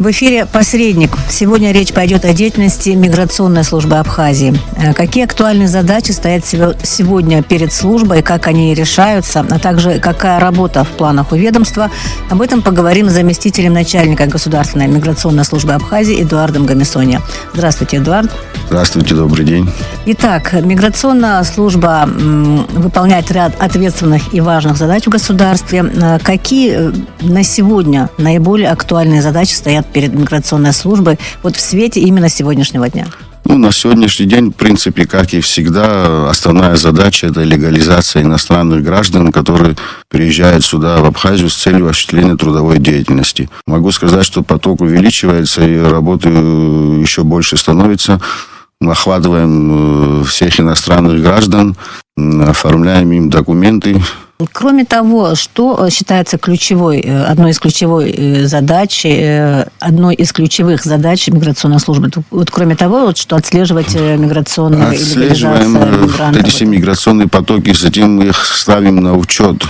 В эфире «Посредник». Сегодня речь пойдет о деятельности миграционной службы Абхазии. Какие актуальные задачи стоят сегодня перед службой, как они решаются, а также какая работа в планах у ведомства. Об этом поговорим с заместителем начальника Государственной миграционной службы Абхазии Эдуардом Гамисони. Здравствуйте, Эдуард. Здравствуйте, добрый день. Итак, миграционная служба выполняет ряд ответственных и важных задач в государстве. Какие на сегодня наиболее актуальные задачи стоят перед миграционной службой вот в свете именно сегодняшнего дня? На сегодняшний день, в принципе, как и всегда, основная задача – это легализация иностранных граждан, которые приезжают сюда, в Абхазию, с целью осуществления трудовой деятельности. Могу сказать, что поток увеличивается и работы еще больше становится. Мы охватываем всех иностранных граждан, оформляем им документы. Кроме того, что считается одной из ключевых задач миграционной службы? Вот кроме того, что отслеживать миграционные Отслеживаем эти все миграционные потоки, затем мы их ставим на учет.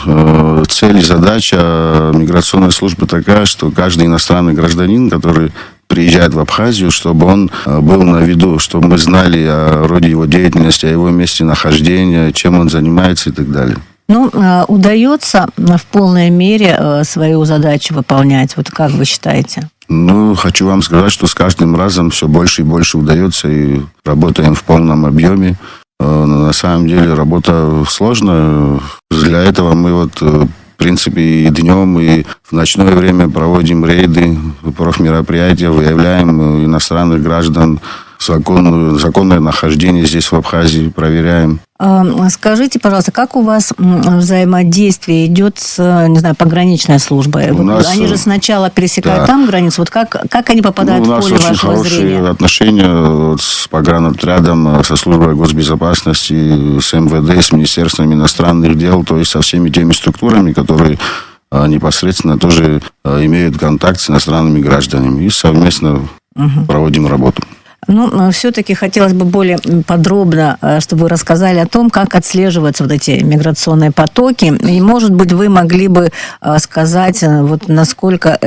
Цель и задача миграционной службы такая, что каждый иностранный гражданин, который приезжает в Абхазию, чтобы он был на виду, чтобы мы знали о роде его деятельности, о его месте нахождения, чем он занимается и так далее. Удается в полной мере свою задачу выполнять? Вот как вы считаете? Хочу вам сказать, что с каждым разом все больше и больше удается, и работаем в полном объеме. На самом деле работа сложная. Для этого мы в принципе, и днем, и в ночное время проводим рейды, профмероприятия, выявляем иностранных граждан, законное нахождение здесь, в Абхазии, проверяем. Скажите, пожалуйста, как у вас взаимодействие идет с, пограничной службой? Они же сначала пересекают там границу. Вот как они попадают в поле вашего зрения? У нас очень хорошие отношения с погранотрядом, со службой госбезопасности, с МВД, с Министерством иностранных дел, то есть со всеми теми структурами, которые непосредственно тоже имеют контакт с иностранными гражданами. И совместно проводим работу. Все-таки хотелось бы более подробно, чтобы вы рассказали о том, как отслеживаются вот эти миграционные потоки. И, может быть, вы могли бы сказать, насколько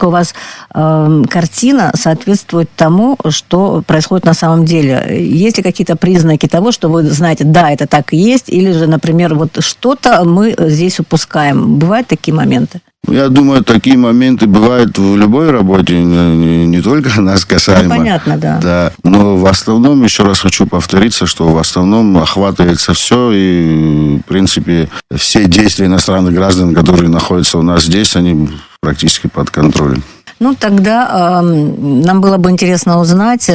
у вас картина соответствует тому, что происходит на самом деле. Есть ли какие-то признаки того, что вы знаете, да, это так и есть, или же, например, что-то мы здесь упускаем? Бывают такие моменты? Я думаю, такие моменты бывают в любой работе, не только нас касаемо. Понятно, да. Да. Но в основном, еще раз хочу повториться, что в основном охватывается все, и, в принципе, все действия иностранных граждан, которые находятся у нас здесь, они практически под контролем. Тогда нам было бы интересно узнать,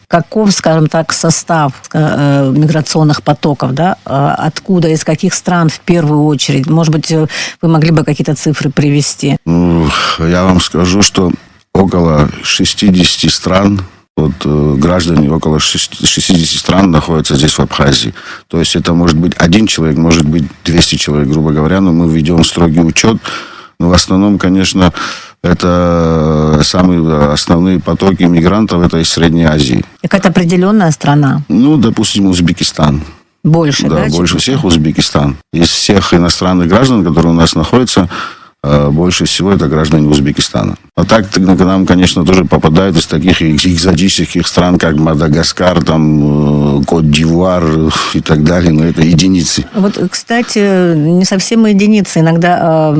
каков, скажем так, состав миграционных потоков, да? Откуда, из каких стран в первую очередь? Может быть, вы могли бы какие-то цифры привести? Я вам скажу, что около 60 стран, граждане около 60 стран находятся здесь, в Абхазии. То есть это может быть один человек, может быть 200 человек, грубо говоря, но мы ведем строгий учет. Но в основном, конечно, это самые основные потоки мигрантов, это из Средней Азии. Какая-то определенная страна? Допустим, Узбекистан. Больше, да? Больше всех Узбекистан. Из всех иностранных граждан, которые у нас находятся, больше всего это граждане Узбекистана. А так к нам, конечно, тоже попадают из таких экзотических стран, как Мадагаскар, Кот-д'Ивуар и так далее, но это единицы. Кстати, не совсем единицы. Иногда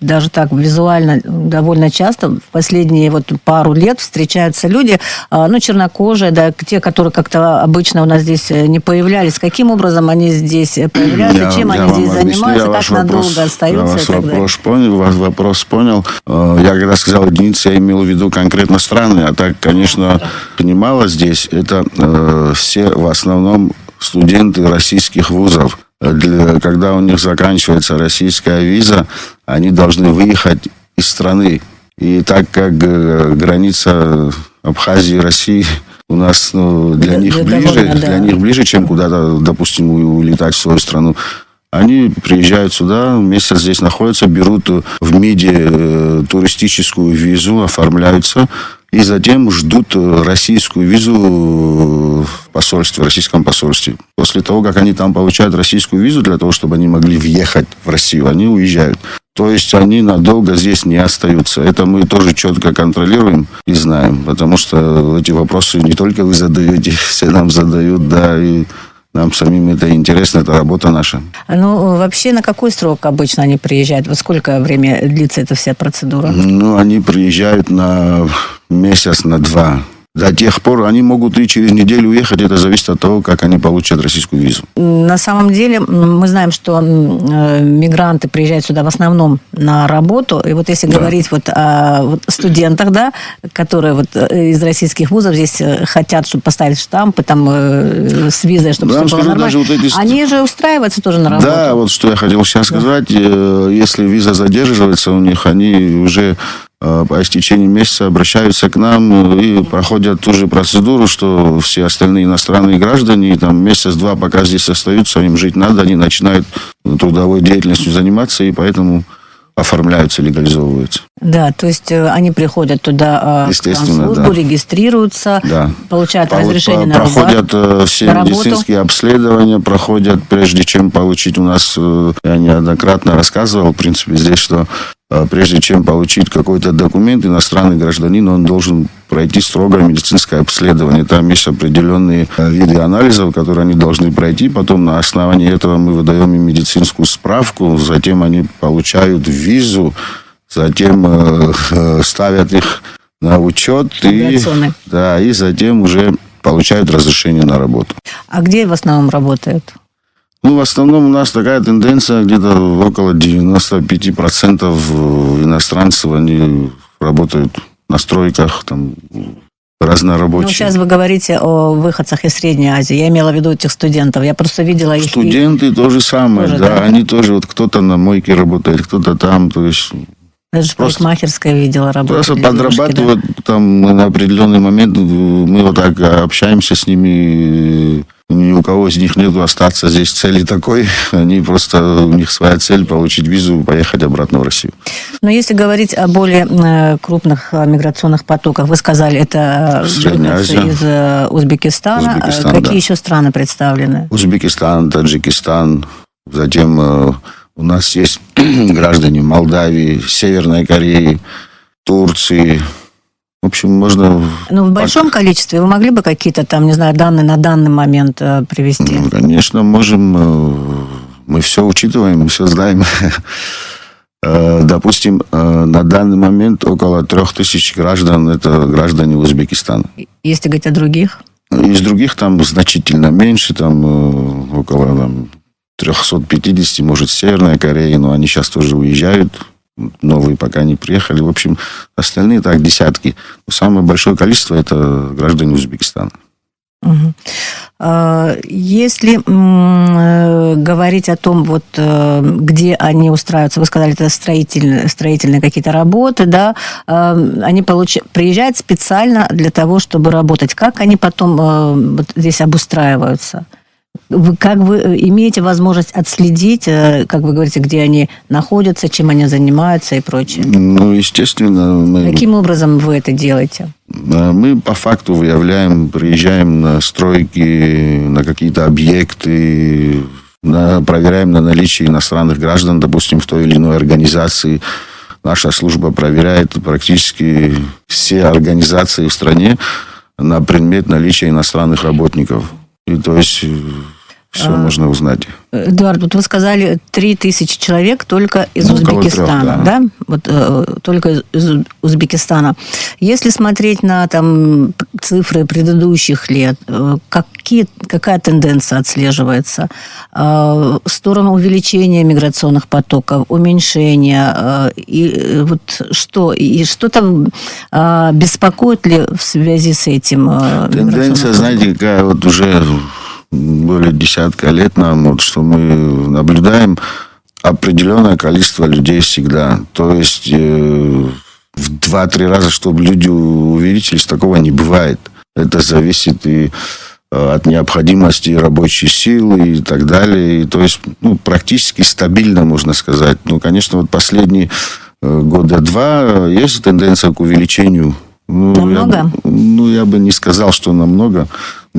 даже так визуально довольно часто в последние пару лет встречаются люди, чернокожие, да, те, которые как-то обычно у нас здесь не появлялись. Каким образом они здесь появляются, чем они здесь занимаются, как надолго остаются и так далее? Вопрос понял. Я когда сказал единицы, я имел в виду конкретно страны, а так, конечно, немало здесь. Это все в основном студенты российских вузов. Когда у них заканчивается российская виза, они должны выехать из страны. И так как граница Абхазии и России у нас для них ближе, чем куда-то, допустим, улетать в свою страну, они приезжают сюда, месяц здесь находятся, берут в МИДе туристическую визу, оформляются, и затем ждут российскую визу в посольстве, в российском посольстве. После того, как они там получают российскую визу для того, чтобы они могли въехать в Россию, они уезжают. То есть они надолго здесь не остаются. Это мы тоже четко контролируем и знаем, потому что эти вопросы не только вы задаете, все нам задают, да, и нам самим это интересно, это работа наша. Ну, вообще, на какой срок обычно они приезжают? Вот сколько время длится эта вся процедура? Ну, они приезжают на месяц, на 2. До тех пор они могут и через неделю уехать. Это зависит от того, как они получат российскую визу. На самом деле, мы знаем, что мигранты приезжают сюда в основном на работу. И вот если говорить вот о студентах, да, которые вот из российских вузов здесь хотят, чтобы поставить штампы там, с визой, чтобы все было нормально. Вот они же устраиваются тоже на работу. Да, вот что я хотел сейчас сказать. Если виза задерживается у них, они уже по истечении месяца обращаются к нам и проходят ту же процедуру, что все остальные иностранные граждане. И там месяц-два, пока здесь остаются, им жить надо, они начинают трудовой деятельностью заниматься, и поэтому оформляются, легализовываются. Да, то есть они приходят туда в службу, регистрируются, получают разрешение на работу. Проходят все медицинские обследования, проходят, прежде чем получить у нас, я неоднократно рассказывал, в принципе, здесь, что прежде чем получить какой-то документ, иностранный гражданин, он должен пройти строгое медицинское обследование. Там есть определенные виды анализов, которые они должны пройти. Потом на основании этого мы выдаем им медицинскую справку. Затем они получают визу. Затем ставят их на учет. И затем уже получают разрешение на работу. А где в основном работают? Ну, в основном у нас такая тенденция, где-то около 95% иностранцев, они работают на стройках, там, разнорабочие. Ну, сейчас вы говорите о выходцах из Средней Азии. Я имела в виду этих студентов. Я просто видела их. Студенты то же самое, тоже, да. Они тоже, вот кто-то на мойке работает, кто-то там, то есть... Даже парикмахерская видела работу. Просто подрабатывают, да? Там на определенный момент мы вот так общаемся с ними. Ни у кого из них нет остаться здесь цели такой. Они просто, у них своя цель получить визу, поехать обратно в Россию. Но если говорить о более крупных миграционных потоках, вы сказали, это выходцы из Узбекистана. Какие еще страны представлены? Узбекистан, Таджикистан. Затем у нас есть граждане Молдавии, Северной Кореи, Турции. В общем, можно... Ну, в большом количестве вы могли бы какие-то там, не знаю, данные на данный момент привести? Ну, конечно, можем. Мы все учитываем, мы все знаем. Допустим, на данный момент около 3000 граждан – это граждане Узбекистана. Если говорить о других? Из других там значительно меньше, там около 350, может, Северная Корея, но они сейчас тоже уезжают. Новые пока не приехали. В общем, остальные так десятки. Но самое большое количество – это граждане Узбекистана. Угу. Если говорить о том, вот, где они устраиваются, вы сказали, это строительные какие-то работы, да, они приезжают специально для того, чтобы работать. Как они потом вот здесь обустраиваются? Как вы имеете возможность отследить, как вы говорите, где они находятся, чем они занимаются и прочее? Ну, естественно. Каким образом вы это делаете? Мы по факту выявляем, приезжаем на стройки, на какие-то объекты, проверяем на наличие иностранных граждан, допустим, в той или иной организации. Наша служба проверяет практически все организации в стране на предмет наличия иностранных работников. И то есть все можно узнать. Эдуард, вот вы сказали 3000 человек только из Узбекистана, 3, да? Вот, только из Узбекистана. Если смотреть на там, цифры предыдущих лет, какая тенденция отслеживается? В сторону увеличения миграционных потоков, уменьшения? И вот что-то беспокоит ли в связи с этим? Тенденция, знаете, какая вот уже... более десятка лет нам, вот, что мы наблюдаем определенное количество людей всегда. То есть в 2-3 раза, чтобы люди увеличились, такого не бывает. Это зависит и от необходимости рабочей силы и так далее. И, то есть практически стабильно, можно сказать. Ну, конечно, вот последние 2 года есть тенденция к увеличению Намного? Я бы не сказал, что намного.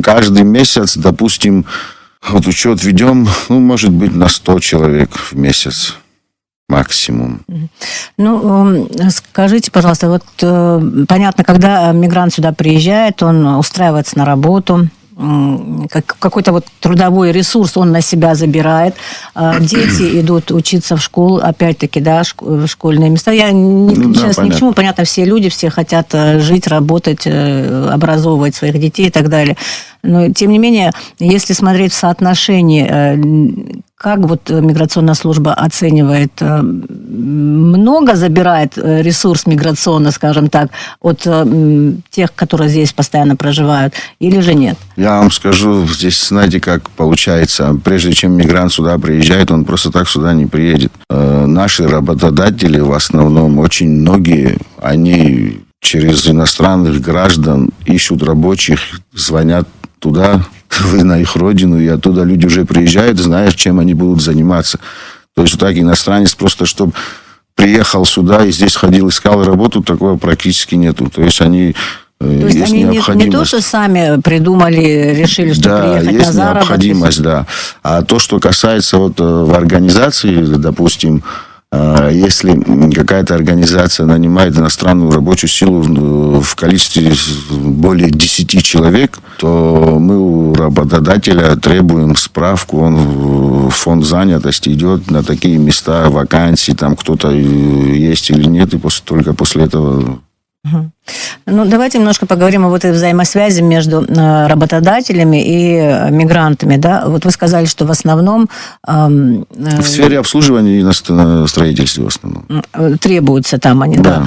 Каждый месяц, допустим, вот учет ведем, может быть, на 100 человек в месяц максимум. Скажите, пожалуйста, вот понятно, когда мигрант сюда приезжает, он устраивается на работу, какой-то вот трудовой ресурс он на себя забирает. Дети идут учиться в школу, опять-таки, да, в школьные места. Я сейчас ни к чему, понятно, все люди, все хотят жить, работать, образовывать своих детей и так далее. Но, тем не менее, если смотреть в соотношении, как вот миграционная служба оценивает, много забирает ресурс миграционный, скажем так, от тех, которые здесь постоянно проживают, или же нет? Я вам скажу, здесь, знаете, как получается. Прежде чем мигрант сюда приезжает, он просто так сюда не приедет. Наши работодатели, в основном, очень многие, они через иностранных граждан ищут рабочих, звонят туда, на их родину, и оттуда люди уже приезжают, зная, чем они будут заниматься. То есть, вот так иностранец просто, чтобы приехал сюда и здесь ходил, искал работу, такого практически нету. То есть, они... То есть они не то, что сами придумали, решили, что приехать на заработок. Есть необходимость, да. А то, что касается вот в организации, допустим, если какая-то организация нанимает иностранную рабочую силу в количестве более 10 человек, то мы у работодателя требуем справку, он в фонд занятости идет на такие места, вакансии, там кто-то есть или нет, и только после этого... Давайте немножко поговорим об этой взаимосвязи между работодателями и мигрантами. Да? Вот вы сказали, что в основном... В сфере обслуживания и на строительстве в основном. Требуются там они, да.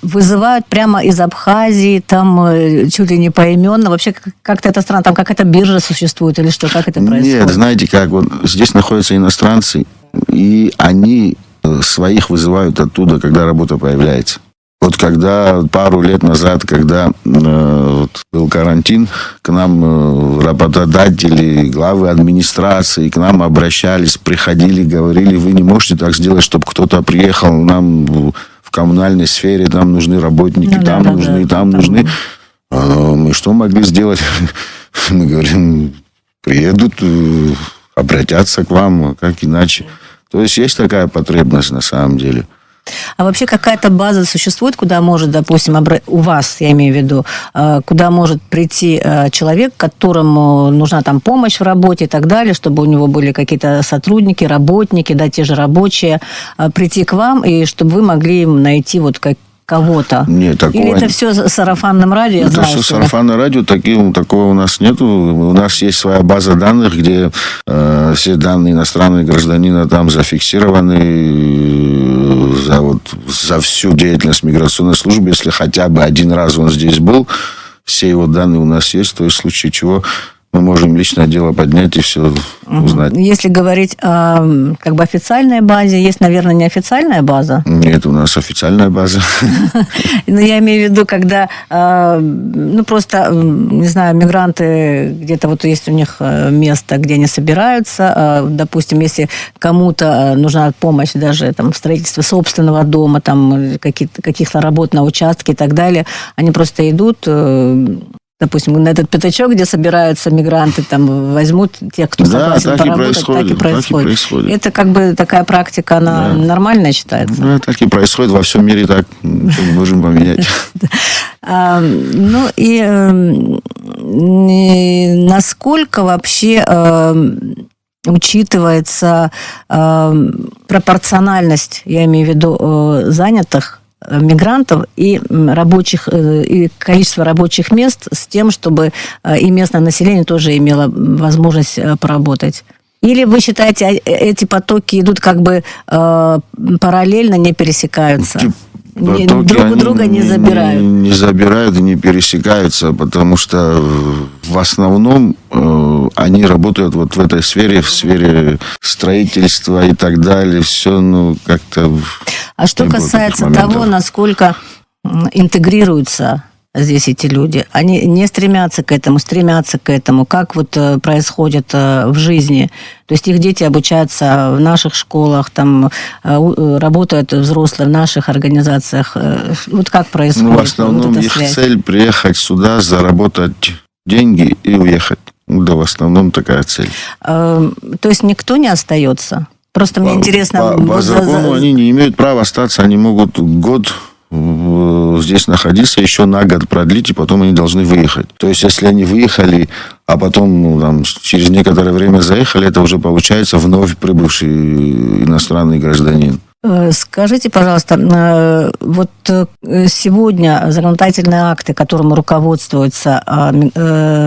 Вызывают прямо из Абхазии, там чуть ли не поименно. Вообще как-то это странно, там какая-то биржа существует или что, как это происходит? Нет, знаете как, вот здесь находятся иностранцы, и они своих вызывают оттуда, когда работа появляется. Вот когда пару лет назад, когда был карантин, к нам работодатели, главы администрации к нам обращались, приходили, говорили, вы не можете так сделать, чтобы кто-то приехал нам в коммунальной сфере, там нужны работники, там нужны. Мы что могли сделать? Мы говорим, приедут, обратятся к вам, как иначе. То есть есть такая потребность на самом деле. А вообще какая-то база существует, куда может, допустим, у вас, я имею в виду, куда может прийти человек, которому нужна там помощь в работе и так далее, чтобы у него были какие-то сотрудники, работники, да, те же рабочие, прийти к вам, и чтобы вы могли им найти вот кого-то? Нет, такого... Или это все сарафанным радио? Это все сарафанное радио, такого у нас нету. У нас есть своя база данных, где все данные иностранного гражданина там зафиксированы за всю деятельность миграционной службы. Если хотя бы один раз он здесь был, все его данные у нас есть. То есть в случае чего мы можем личное дело поднять и все узнать. Если говорить о официальной базе, есть, наверное, неофициальная база? Нет, у нас официальная база. Но я имею в виду, когда, просто, не знаю, мигранты, где-то вот есть у них место, где они собираются, допустим, если кому-то нужна помощь даже там в строительстве собственного дома, там каких-то работ на участке и так далее, они просто идут... Допустим, на этот пятачок, где собираются мигранты, там возьмут тех, кто согласен поработать, так и происходит. Это такая практика, она нормальная считается? Да, так и происходит. Во всем мире так, ничего не можем поменять. Насколько вообще учитывается пропорциональность, я имею в виду, занятых мигрантов и рабочих, и количество рабочих мест с тем, чтобы и местное население тоже имело возможность поработать? Или вы считаете, эти потоки идут параллельно, не пересекаются? Друг друга не забирают. Не забирают и не пересекаются, потому что в основном они работают вот в этой сфере, в сфере строительства и так далее. Все, как-то... А что касается того, насколько интегрируются здесь эти люди? Они не стремятся к этому? Как вот происходит в жизни? То есть их дети обучаются в наших школах, там работают взрослые в наших организациях. Вот как происходит? Ну, в основном вот их связь? цель приехать сюда, заработать деньги и уехать. Да, в основном такая цель. То есть никто не остается? Просто мне интересно... По закону они не имеют права остаться, они могут год здесь находиться, еще на год продлить, и потом они должны выехать. То есть, если они выехали, а потом там, через некоторое время заехали, это уже получается вновь прибывший иностранный гражданин. Скажите, пожалуйста, вот сегодня законодательные акты, которым руководствуется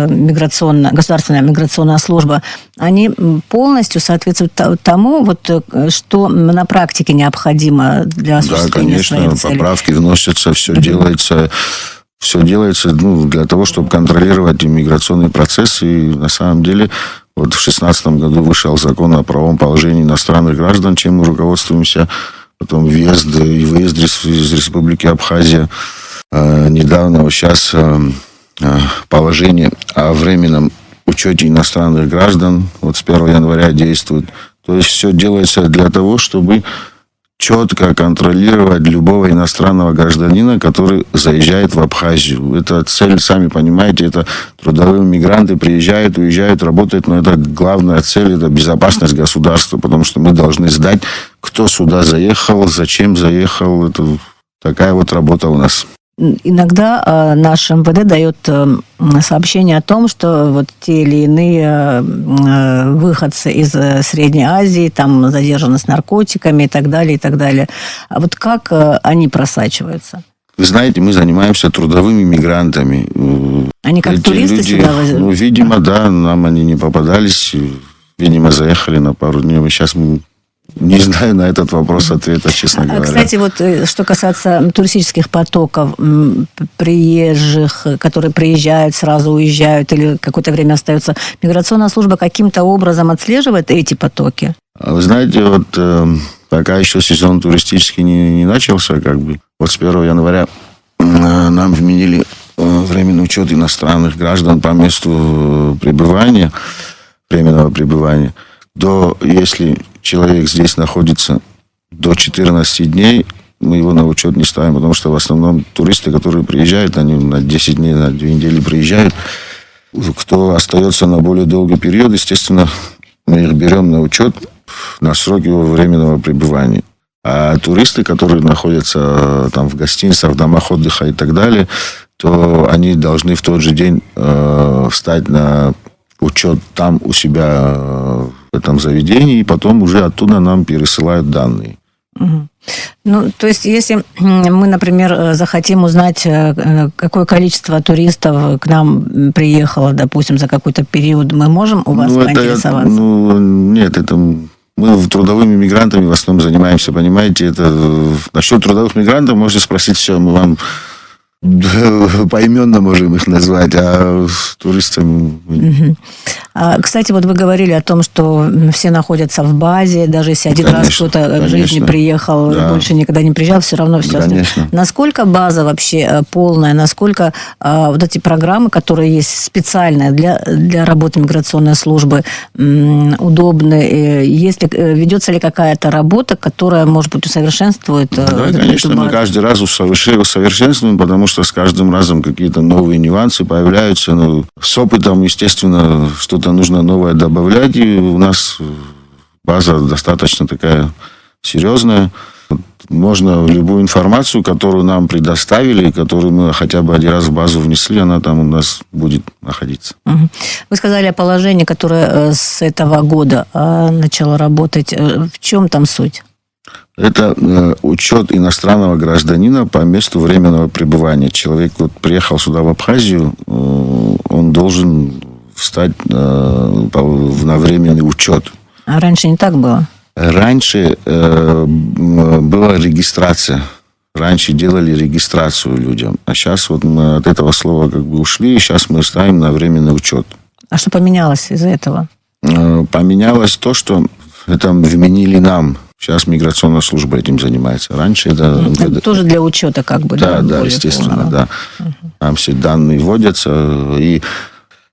государственная миграционная служба, они полностью соответствуют тому, вот, что на практике необходимо для осуществления своей цели? Да, конечно, поправки вносятся, все делается для того, чтобы контролировать иммиграционный процесс. И на самом деле вот в 2016 году вышел закон о правовом положении иностранных граждан, чем мы руководствуемся. Потом въезд и выезд из Республики Абхазия. Недавно, сейчас положение о временном учете иностранных граждан вот с 1 января действует. То есть все делается для того, чтобы четко контролировать любого иностранного гражданина, который заезжает в Абхазию. Это цель, сами понимаете, это трудовые мигранты приезжают, уезжают, работают, но это главная цель, это безопасность государства, потому что мы должны знать, кто сюда заехал, зачем заехал. Это такая вот работа у нас. Иногда наш МВД дает сообщение о том, что вот те или иные выходцы из Средней Азии там задержаны с наркотиками и так далее, и так далее. А вот как они просачиваются? Вы знаете, мы занимаемся трудовыми мигрантами. Они как эти туристы люди, сюда возят? Ну, видимо, да, нам они не попадались. Видимо, заехали на пару дней. Сейчас не знаю на этот вопрос ответа, честно говоря. Кстати, вот что касается туристических потоков, приезжих, которые приезжают, сразу уезжают или какое-то время остаются, миграционная служба каким-то образом отслеживает эти потоки? Вы знаете, вот пока еще сезон туристический не начался, как бы, вот с 1 января нам вменили временный учет иностранных граждан по месту пребывания, временного пребывания. Если человек здесь находится до 14 дней, мы его на учет не ставим, потому что в основном туристы, которые приезжают, они на 10 дней, на 2 недели приезжают. Кто остается на более долгий период, естественно, мы их берем на учет на срок его временного пребывания. А туристы, которые находятся там в гостиницах, в домах отдыха и так далее, то они должны в тот же день встать на учет там у себя в этом заведении, и потом уже оттуда нам пересылают данные. Угу. Ну, то есть, если мы, например, захотим узнать, какое количество туристов к нам приехало, допустим, за какой-то период, мы можем у вас поинтересоваться? Нет, это мы трудовыми мигрантами в основном занимаемся, понимаете, это насчет трудовых мигрантов можете спросить все, мы вам поименно можем их назвать, а туристами... Угу. Кстати, вот вы говорили о том, что все находятся в базе, даже если один раз кто-то в жизни приехал, да, больше никогда не приезжал, все равно все остается. Насколько база вообще полная, насколько вот эти программы, которые есть специальные для работы миграционной службы, удобны? Ведется ли какая-то работа, которая, может быть, усовершенствует? Да, конечно, мы каждый раз усовершенствуем, потому что с каждым разом какие-то новые нюансы появляются. Ну, с опытом, естественно, что-то нужно новое добавлять, и у нас база достаточно такая серьезная. Можно любую информацию, которую нам предоставили, которую мы хотя бы один раз в базу внесли, она там у нас будет находиться. Вы сказали о положении, которое с этого года начало работать. В чем там суть? Это учет иностранного гражданина по месту временного пребывания. Человек вот приехал сюда в Абхазию, он должен встать на временный учет. А раньше не так было? Раньше была регистрация. Раньше делали регистрацию людям. А сейчас вот мы от этого слова как бы ушли, и сейчас мы ставим на временный учет. А что поменялось из-за этого? Поменялось то, что это вменили нам. Сейчас миграционная служба этим занимается. Раньше это... Тоже для учета как бы. Да, естественно, да. там все данные вводятся, и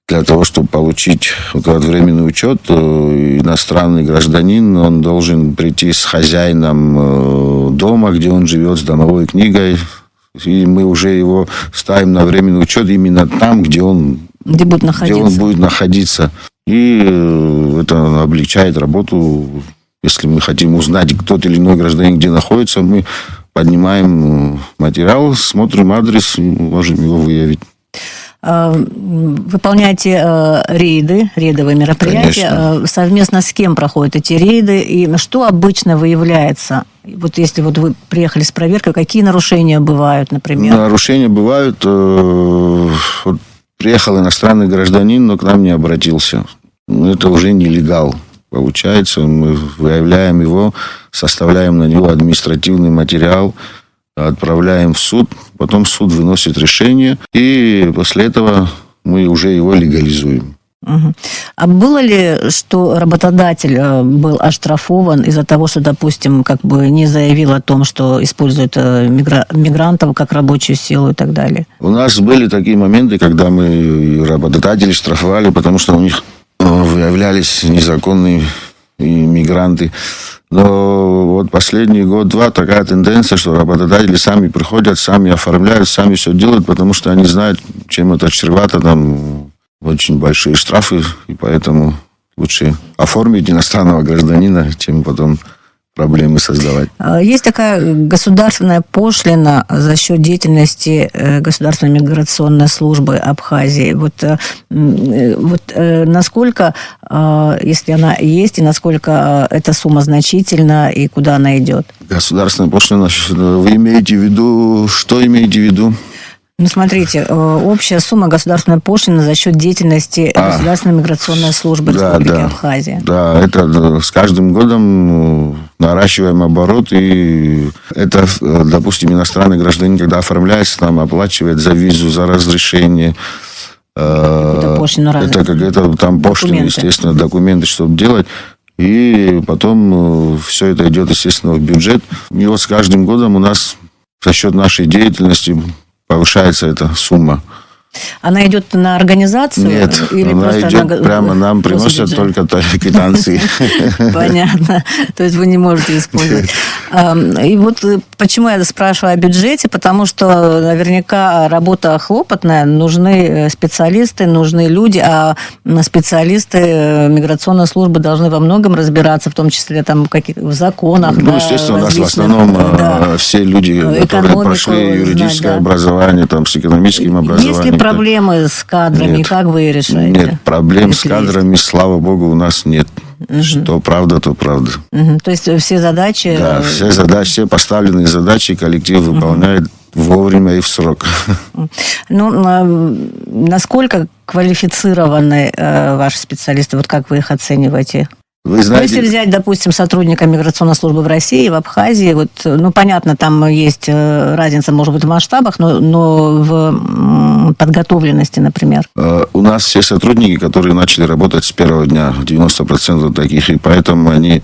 для того, чтобы получить вот этот временный учет, иностранный гражданин, он должен прийти с хозяином дома, где он живет, с домовой книгой, и мы уже его ставим на временный учет именно там, где он будет находиться. И это облегчает работу. Если мы хотим узнать, кто или иной гражданин где находится, мы поднимаем материал, смотрим адрес и можем его выявить. Выполняете рейдовые мероприятия. Конечно. Совместно с кем проходят эти рейды? И что обычно выявляется? Вот если вот вы приехали с проверкой, какие нарушения бывают, например? Нарушения бывают. Вот приехал иностранный гражданин, но к нам не обратился. Это уже нелегал. Получается, мы выявляем его, составляем на него административный материал, отправляем в суд, потом суд выносит решение, и после этого мы уже его легализуем. Угу. А было ли, что работодатель был оштрафован из-за того, что, допустим, как бы не заявил о том, что использует мигрантов как рабочую силу и так далее? У нас были такие моменты, когда мы работодателей штрафовали, потому что у них выявлялись незаконные мигранты. Но вот последний год-два такая тенденция, что работодатели сами приходят, сами оформляют, сами все делают, потому что они знают, чем это чревато, там очень большие штрафы, и поэтому лучше оформить иностранного гражданина, чем потом проблемы создавать. Есть такая государственная пошлина за счет деятельности Государственной миграционной службы Абхазии. Вот насколько, если она есть, и насколько эта сумма значительна, и куда она идет? Государственная пошлина, вы имеете в виду, что имеете в виду? Ну, смотрите, общая сумма государственной пошлины за счет деятельности Государственной миграционной службы Республики Абхазия. Да, это с каждым годом наращиваем оборот, и это, допустим, иностранный гражданин, когда оформляется, там оплачивает за визу, за разрешение. Это там пошлина, естественно, документы, чтобы делать. И потом все это идет, естественно, в бюджет. И вот с каждым годом у нас за счет нашей деятельности повышается эта сумма. Она идет на организацию? Нет, или она идет прямо, нам приносят только квитанции. Понятно. То есть вы не можете использовать. И вот почему я спрашиваю о бюджете, потому что наверняка работа хлопотная, нужны специалисты, нужны люди, а специалисты миграционной службы должны во многом разбираться, в том числе там, в законах. Ну, естественно, у нас в основном все люди, которые прошли юридическое образование, там, с экономическим образованием. Есть ли проблемы с кадрами? Как вы ее решаете? Нет, проблем с кадрами, слава богу, у нас нет. Что правда, то правда. То есть все задачи... Да, все задачи, все поставленные задачи коллектив выполняет вовремя и в срок. Ну, насколько квалифицированы ваши специалисты? Вот как вы их оцениваете? Вы знаете, если взять, допустим, сотрудника миграционной службы в России, в Абхазии, вот, ну, понятно, там есть разница, может быть, в масштабах, но в подготовленности, например. У нас все сотрудники, которые начали работать с первого дня, 90% таких, и поэтому они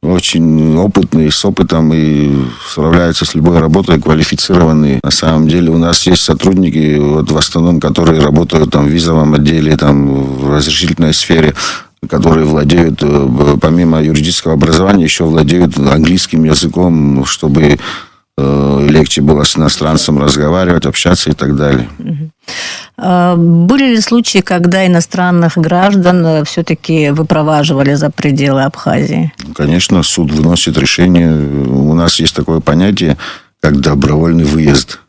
очень опытные, с опытом и справляются с любой работой, квалифицированные. На самом деле у нас есть сотрудники, вот, в основном, которые работают там, в визовом отделе, там, в разрешительной сфере, которые владеют, помимо юридического образования, еще владеют английским языком, чтобы легче было с иностранцем разговаривать, общаться и так далее. Были ли случаи, когда иностранных граждан все-таки выпроваживали за пределы Абхазии? Конечно, суд выносит решение. У нас есть такое понятие, как добровольный выезд.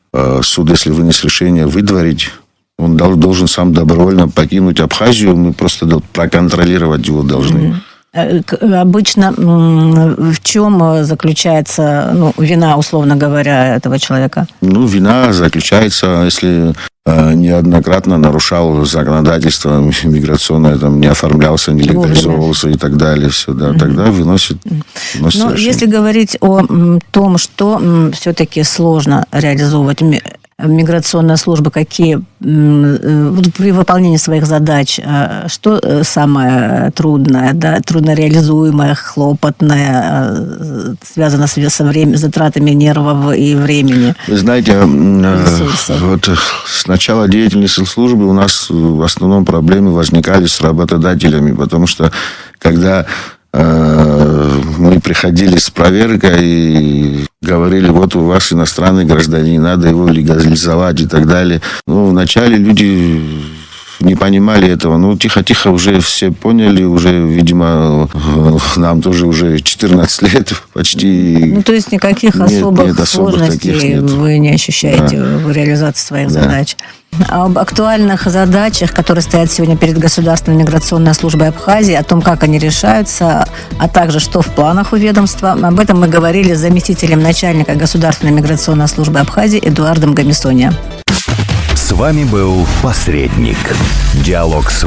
Суд, если вынес решение выдворить, он должен сам добровольно покинуть Абхазию, мы просто проконтролировать его должны. Обычно в чем заключается вина, условно говоря, этого человека? Вина заключается, если неоднократно нарушал законодательство миграционное, там, не оформлялся, не легализовывался и так далее. Все, да, тогда выносит решение. Если говорить о том, что все-таки сложно реализовывать миграционная служба, какие при выполнении своих задач, что самое трудное, да, труднореализуемое, хлопотное, связано с затратами нервов и времени? Вы знаете, вот с начала деятельности службы у нас в основном проблемы возникали с работодателями, потому что когда мы приходили с проверкой и говорили, вот у вас иностранный гражданин, надо его легализовать и так далее. Ну, вначале люди не понимали этого. Ну, тихо-тихо уже все поняли, уже, видимо, нам тоже уже 14 лет почти. Ну, то есть никаких особых сложностей нет. Вы не ощущаете в реализации своих задач. Об актуальных задачах, которые стоят сегодня перед Государственной миграционной службой Абхазии, о том, как они решаются, а также что в планах у ведомства. Об этом мы говорили с заместителем начальника Государственной миграционной службы Абхазии Эдуардом Гамисония. С вами был «Посредник». Диалог с